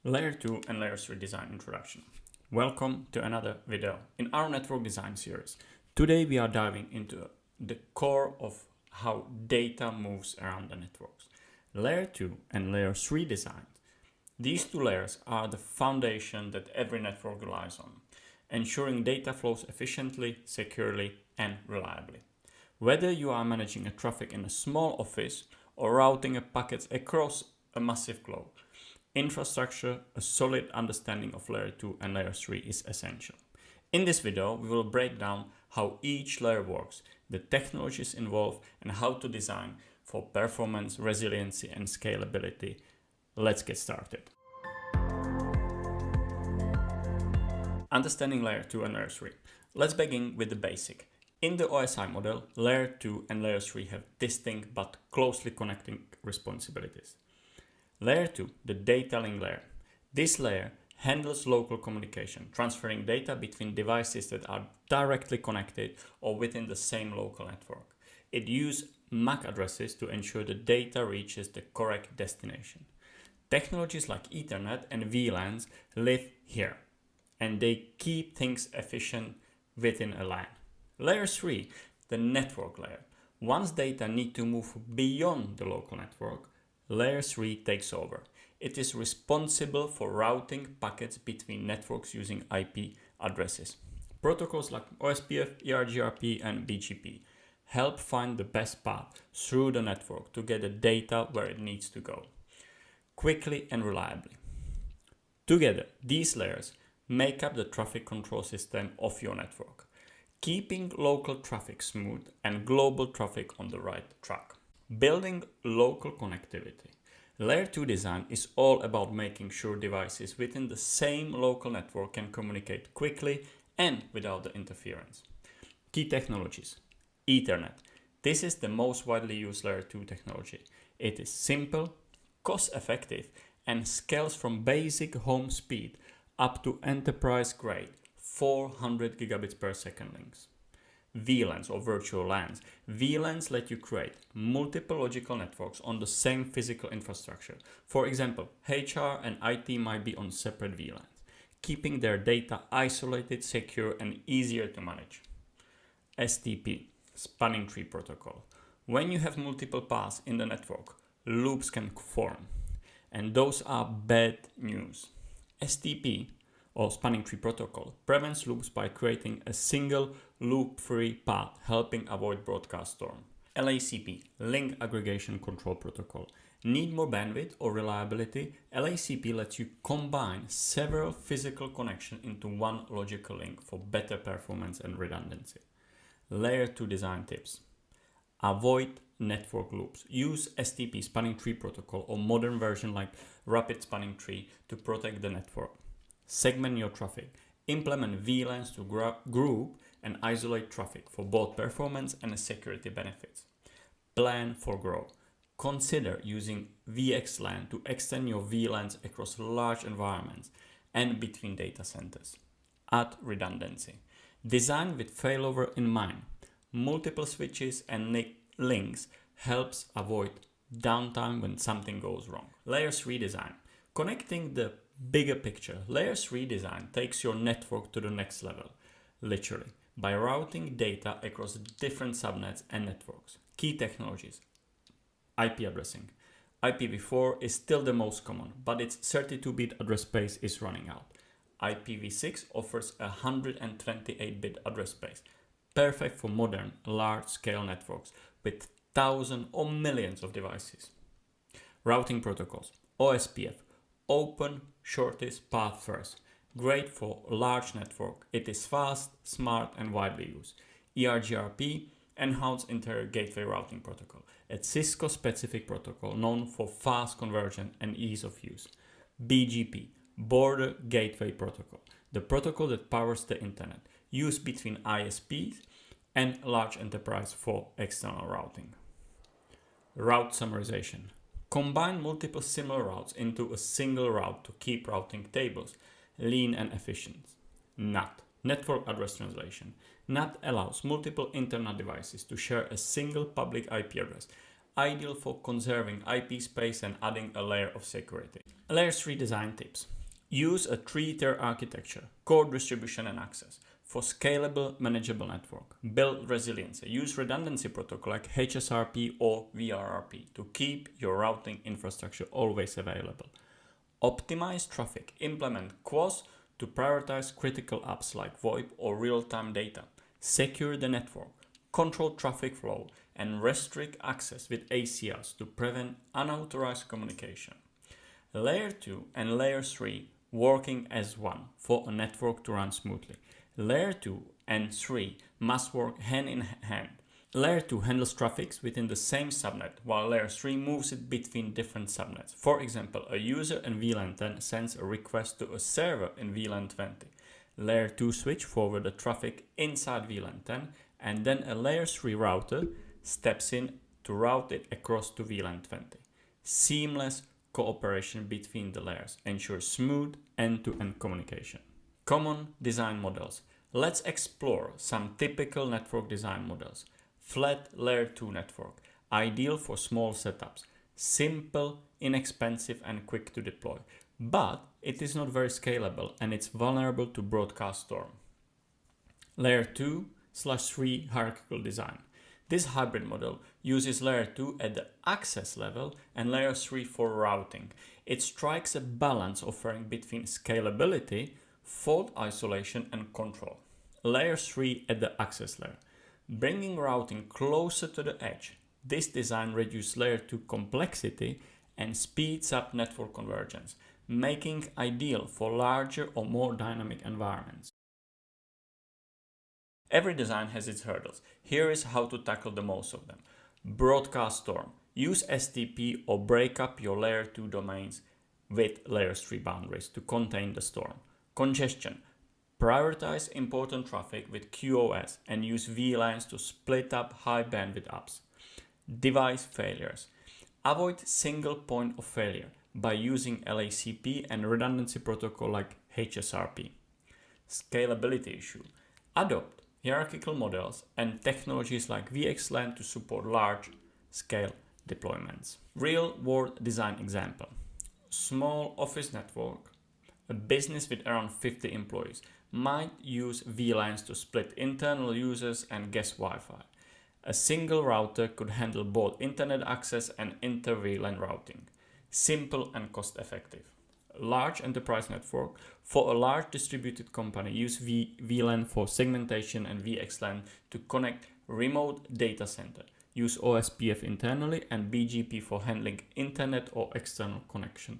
Layer 2 and Layer 3 design introduction. Welcome to another video in our network design series. Today we are diving into the core of how data moves around the networks. Layer 2 and Layer 3 design. These two layers are the foundation that every network relies on, ensuring data flows efficiently, securely, and reliably. Whether you are managing a traffic in a small office or routing a packets across a massive globe, infrastructure, a solid understanding of Layer 2 and Layer 3 is essential. In this video, we will break down how each layer works, the technologies involved, and how to design for performance, resiliency, and scalability. Let's get started. Understanding Layer 2 and Layer 3. Let's begin with the basic. In the OSI model, Layer 2 and Layer 3 have distinct but closely connecting responsibilities. Layer 2, the data link layer. This layer handles local communication, transferring data between devices that are directly connected or within the same local network. It uses MAC addresses to ensure the data reaches the correct destination. Technologies like Ethernet and VLANs live here, and they keep things efficient within a LAN. Layer 3, the network layer. Once data need to move beyond the local network, Layer 3 takes over. It is responsible for routing packets between networks using IP addresses. Protocols like OSPF, EIGRP, and BGP help find the best path through the network to get the data where it needs to go, quickly and reliably. Together, these layers make up the traffic control system of your network, keeping local traffic smooth and global traffic on the right track. Building local connectivity. Layer 2 design is all about making sure devices within the same local network can communicate quickly and without the interference. Key technologies. Ethernet. This is the most widely used Layer 2 technology. It is simple, cost-effective, and scales from basic home speed up to enterprise-grade 400 gigabits per second links. VLANs or virtual LANs. VLANs let you create multiple logical networks on the same physical infrastructure. For example, HR and IT might be on separate VLANs, keeping their data isolated, secure, and easier to manage. STP, spanning tree protocol. When you have multiple paths in the network, loops can form, and those are bad news. STP, or spanning tree protocol, prevents loops by creating a single loop-free path, helping avoid broadcast storm. LACP, link aggregation control protocol. Need more bandwidth or reliability? LACP lets you combine several physical connections into one logical link for better performance and redundancy. Layer 2 design tips. Avoid network loops. Use STP, spanning tree protocol, or modern version like rapid spanning tree to protect the network. Segment your traffic. Implement VLANs to group and isolate traffic for both performance and security benefits. Plan for growth. Consider using VXLAN to extend your VLANs across large environments and between data centers. Add redundancy. Design with failover in mind. Multiple switches and links helps avoid downtime when something goes wrong. Layer 3 design. Connecting the bigger picture, Layer 3 design takes your network to the next level, literally, by routing data across different subnets and networks. Key technologies. IP addressing. IPv4 is still the most common, but its 32-bit address space is running out. IPv6 offers a 128-bit address space, perfect for modern, large-scale networks with thousands or millions of devices. Routing protocols. OSPF. Open, shortest path first. Great for large network. It is fast, smart, and widely used. EIGRP, enhanced inter gateway routing protocol. A Cisco specific protocol known for fast conversion and ease of use. BGP, border gateway protocol. The protocol that powers the internet, used between ISPs and large enterprise for external routing. Route summarization. Combine multiple similar routes into a single route to keep routing tables lean and efficient. NAT, network address translation. NAT allows multiple internet devices to share a single public IP address, ideal for conserving IP space and adding a layer of security. Layer 3 design tips. Use a 3-tier architecture, core distribution and access. For scalable, manageable network, build resiliency. Use redundancy protocol like HSRP or VRRP to keep your routing infrastructure always available. Optimize traffic. Implement QoS to prioritize critical apps like VoIP or real-time data. Secure the network. Control traffic flow and restrict access with ACLs to prevent unauthorized communication. Layer 2 and Layer 3 working as one for a network to run smoothly. Layer 2 and 3 must work hand in hand. Layer 2 handles traffic within the same subnet, while Layer 3 moves it between different subnets. For example, a user in VLAN 10 sends a request to a server in VLAN 20. Layer 2 switch forward the traffic inside VLAN 10, and then a Layer 3 router steps in to route it across to VLAN 20. Seamless cooperation between the layers ensures smooth end-to-end communication. Common design models. Let's explore some typical network design models. Flat Layer 2 network, ideal for small setups, simple, inexpensive and quick to deploy, but it is not very scalable and it's vulnerable to broadcast storm. Layer 2/3 hierarchical design. This hybrid model uses Layer 2 at the access level and Layer 3 for routing. It strikes a balance offering between scalability, fault isolation and control. Layer 3 at the access layer. Bringing routing closer to the edge. This design reduces Layer 2 complexity and speeds up network convergence, making ideal for larger or more dynamic environments. Every design has its hurdles. Here is how to tackle the most of them. Broadcast storm. Use STP or break up your Layer 2 domains with Layer 3 boundaries to contain the storm. Congestion. Prioritize important traffic with QoS and use VLANs to split up high bandwidth apps. Device failures. Avoid single point of failure by using LACP and redundancy protocol like HSRP. Scalability issue. Adopt hierarchical models and technologies like VXLAN to support large scale deployments. Real world design example. Small office network. A business with around 50 employees might use VLANs to split internal users and guest Wi-Fi. A single router could handle both internet access and inter-VLAN routing. Simple and cost effective. Large enterprise network. For a large distributed company, use VLAN for segmentation and VXLAN to connect remote data center. Use OSPF internally and BGP for handling internet or external connection.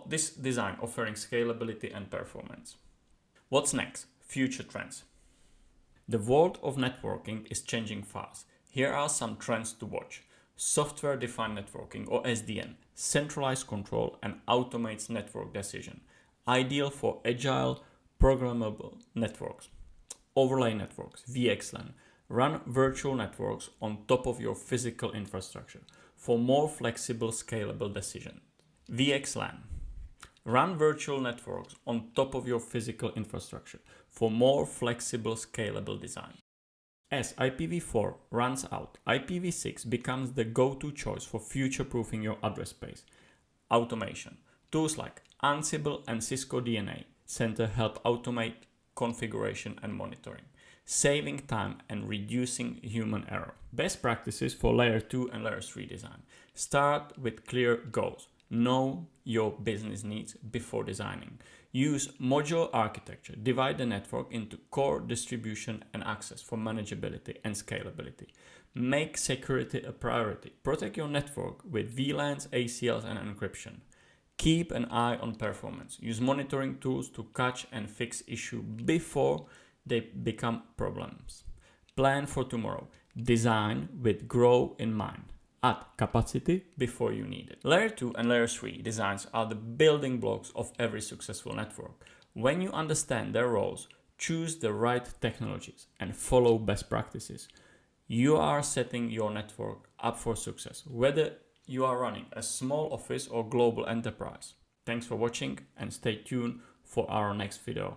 This design offering scalability and performance. What's next? Future trends. The world of networking is changing fast. Here are some trends to watch. Software-defined networking or SDN, centralized control and automates network decision. Ideal for agile, programmable networks. Overlay networks, VXLAN. Run virtual networks on top of your physical infrastructure for more flexible, scalable decisions. VXLAN. Run virtual networks on top of your physical infrastructure for more flexible, scalable design. As IPv4 runs out, IPv6 becomes the go-to choice for future-proofing your address space. Automation. Tools like Ansible and Cisco DNA Center help automate configuration and monitoring, saving time and reducing human error. Best practices for Layer 2 and Layer 3 design. Start with clear goals. Know your business needs before designing. Use modular architecture. Divide the network into core, distribution, and access for manageability and scalability. Make security a priority. Protect your network with VLANs, ACLs, and encryption. Keep an eye on performance. Use monitoring tools to catch and fix issues before they become problems. Plan for tomorrow. Design with grow in mind. Add capacity before you need it. Layer 2 and Layer 3 designs are the building blocks of every successful network. When you understand their roles, choose the right technologies, and follow best practices, you are setting your network up for success, whether you are running a small office or global enterprise. Thanks for watching and stay tuned for our next video.